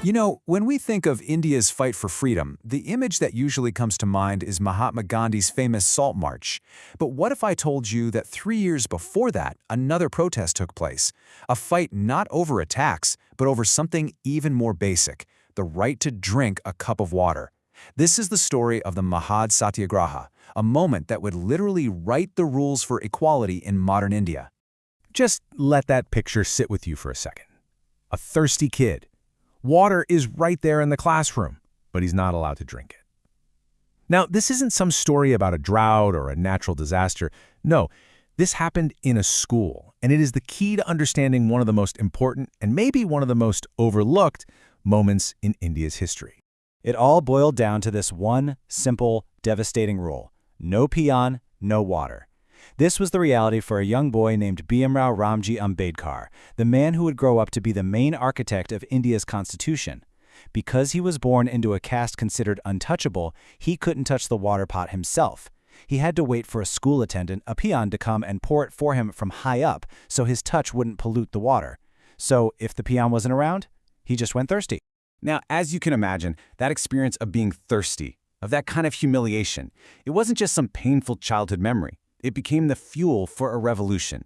You know, when we think of India's fight for freedom, the image that usually comes to mind is Mahatma Gandhi's famous Salt March. But what if I told you that 3 years before that, another protest took place? A fight not over a tax, but over something even more basic, the right to drink a cup of water. This is the story of the Mahad Satyagraha, a moment that would literally write the rules for equality in modern India. Just let that picture sit with you for a second. A thirsty kid. Water is right there in the classroom, but he's not allowed to drink it. Now, this isn't some story about a drought or a natural disaster. No, this happened in a school, and it is the key to understanding one of the most important and maybe one of the most overlooked moments in India's history. It all boiled down to this one simple, devastating rule: no peon, no water. This was the reality for a young boy named Bhimrao Ramji Ambedkar, the man who would grow up to be the main architect of India's constitution. Because he was born into a caste considered untouchable, he couldn't touch the water pot himself. He had to wait for a school attendant, a peon, to come and pour it for him from high up so his touch wouldn't pollute the water. So if the peon wasn't around, he just went thirsty. Now, as you can imagine, that experience of being thirsty, of that kind of humiliation, it wasn't just some painful childhood memory. It became the fuel for a revolution.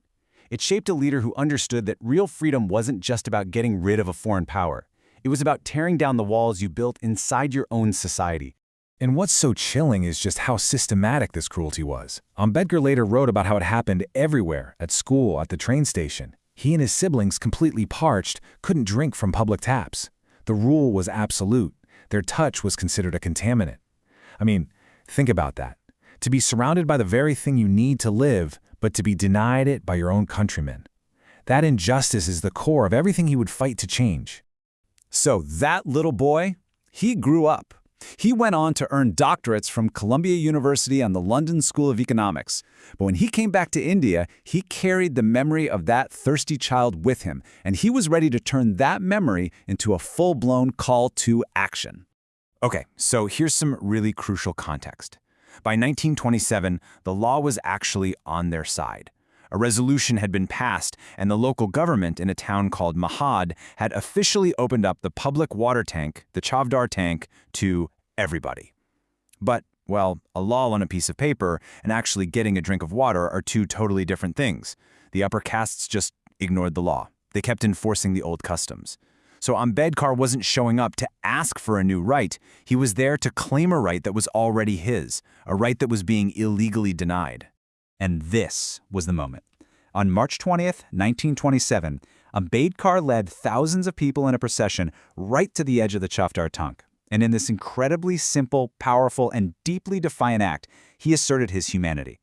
It shaped a leader who understood that real freedom wasn't just about getting rid of a foreign power. It was about tearing down the walls you built inside your own society. And what's so chilling is just how systematic this cruelty was. Ambedkar later wrote about how it happened everywhere, at school, at the train station. He and his siblings, completely parched, couldn't drink from public taps. The rule was absolute. Their touch was considered a contaminant. I mean, think about that. To be surrounded by the very thing you need to live, but to be denied it by your own countrymen. That injustice is the core of everything he would fight to change. So that little boy, he grew up. He went on to earn doctorates from Columbia University and the London School of Economics. But when he came back to India, he carried the memory of that thirsty child with him, and he was ready to turn that memory into a full-blown call to action. Okay, so here's some really crucial context. By 1927, the law was actually on their side. A resolution had been passed, and the local government in a town called Mahad had officially opened up the public water tank, the Chavdar tank, to everybody. But, well, a law on a piece of paper and actually getting a drink of water are two totally different things. The upper castes just ignored the law. They kept enforcing the old customs. So Ambedkar wasn't showing up to ask for a new right. He was there to claim a right that was already his, a right that was being illegally denied. And this was the moment. On March 20th, 1927, Ambedkar led thousands of people in a procession right to the edge of the Chavdar tank. And in this incredibly simple, powerful, and deeply defiant act, he asserted his humanity.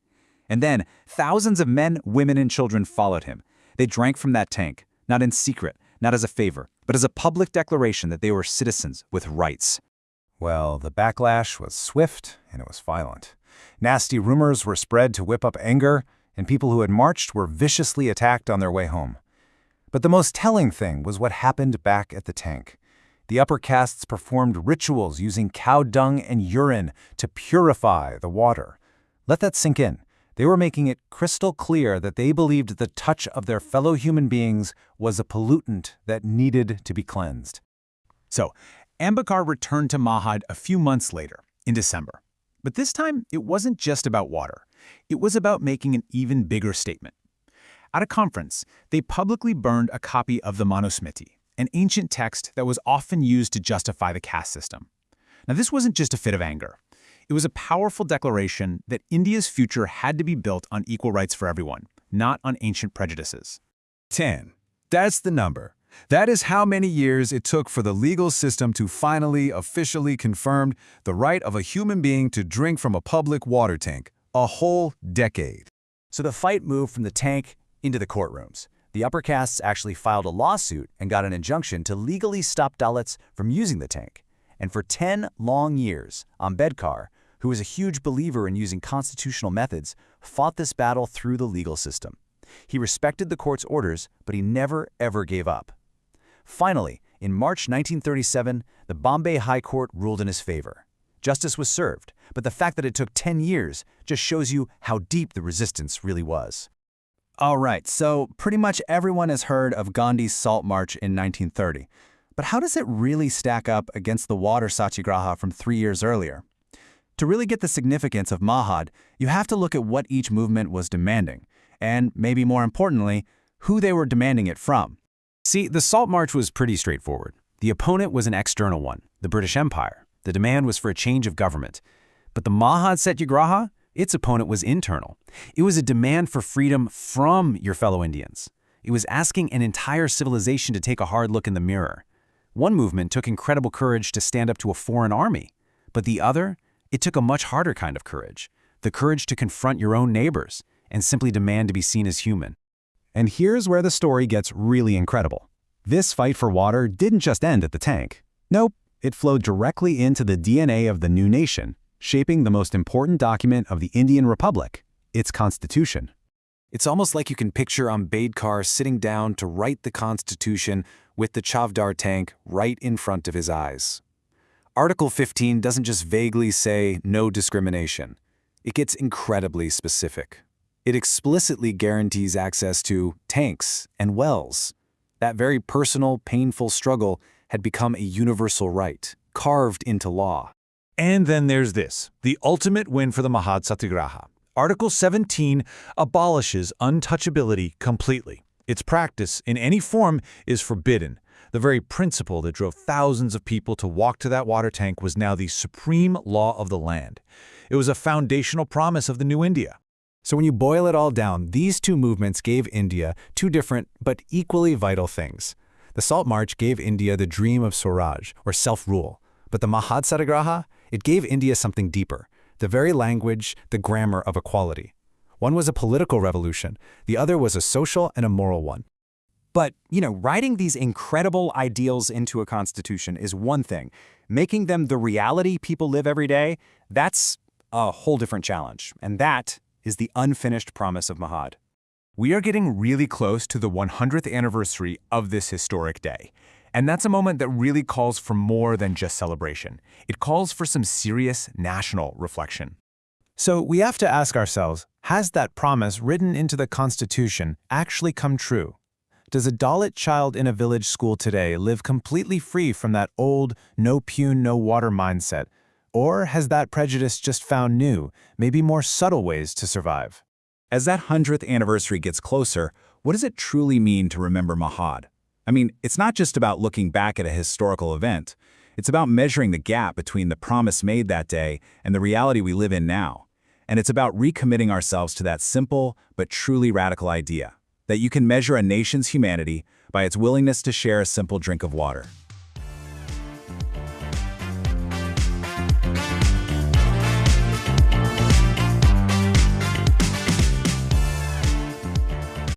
And then thousands of men, women, and children followed him. They drank from that tank, not in secret, not as a favor, but as a public declaration that they were citizens with rights. Well, the backlash was swift and it was violent. Nasty rumors were spread to whip up anger, and people who had marched were viciously attacked on their way home. But the most telling thing was what happened back at the tank. The upper castes performed rituals using cow dung and urine to purify the water. Let that sink in. They were making it crystal clear that they believed the touch of their fellow human beings was a pollutant that needed to be cleansed. So, Ambedkar returned to Mahad a few months later, in December. But this time, it wasn't just about water. It was about making an even bigger statement. At a conference, they publicly burned a copy of the Manusmriti, an ancient text that was often used to justify the caste system. Now, this wasn't just a fit of anger. It was a powerful declaration that India's future had to be built on equal rights for everyone, not on ancient prejudices. 10. That's the number. That is how many years it took for the legal system to finally officially confirm the right of a human being to drink from a public water tank. A whole decade. So the fight moved from the tank into the courtrooms. The upper castes actually filed a lawsuit and got an injunction to legally stop Dalits from using the tank. And for 10 long years, Ambedkar, who was a huge believer in using constitutional methods, fought this battle through the legal system. He respected the court's orders, but he never, ever gave up. Finally, in March 1937, the Bombay High Court ruled in his favor. Justice was served, but the fact that it took 10 years just shows you how deep the resistance really was. All right, so pretty much everyone has heard of Gandhi's Salt March in 1930. But how does it really stack up against the water satyagraha from 3 years earlier? To really get the significance of Mahad, you have to look at what each movement was demanding, and maybe more importantly, who they were demanding it from. See, the Salt March was pretty straightforward. The opponent was an external one, the British Empire. The demand was for a change of government. But the Mahad Satyagraha, its opponent was internal. It was a demand for freedom from your fellow Indians. It was asking an entire civilization to take a hard look in the mirror. One movement took incredible courage to stand up to a foreign army, but the other, it took a much harder kind of courage, the courage to confront your own neighbors and simply demand to be seen as human. And here's where the story gets really incredible. This fight for water didn't just end at the tank. Nope, it flowed directly into the DNA of the new nation, shaping the most important document of the Indian Republic, its constitution. It's almost like you can picture Ambedkar sitting down to write the Constitution with the Chavdar tank right in front of his eyes. Article 15 doesn't just vaguely say no discrimination. It gets incredibly specific. It explicitly guarantees access to tanks and wells. That very personal, painful struggle had become a universal right, carved into law. And then there's this, the ultimate win for the Mahad Satyagraha. Article 17 abolishes untouchability completely. Its practice, in any form, is forbidden. The very principle that drove thousands of people to walk to that water tank was now the supreme law of the land. It was a foundational promise of the new India. So when you boil it all down, these two movements gave India two different but equally vital things. The Salt March gave India the dream of Swaraj, or self-rule. But the Mahad Satyagraha, it gave India something deeper, the very language, the grammar of equality. One was a political revolution, the other was a social and a moral one. But, writing these incredible ideals into a constitution is one thing. Making them the reality people live every day, that's a whole different challenge. And that is the unfinished promise of Mahad. We are getting really close to the 100th anniversary of this historic day. And that's a moment that really calls for more than just celebration. It calls for some serious national reflection. So we have to ask ourselves, has that promise written into the Constitution actually come true? Does a Dalit child in a village school today live completely free from that old no Peon, no water mindset? Or has that prejudice just found new, maybe more subtle ways to survive? As that 100th anniversary gets closer, what does it truly mean to remember Mahad? I mean, it's not just about looking back at a historical event. It's about measuring the gap between the promise made that day and the reality we live in now. And it's about recommitting ourselves to that simple but truly radical idea, that you can measure a nation's humanity by its willingness to share a simple drink of water.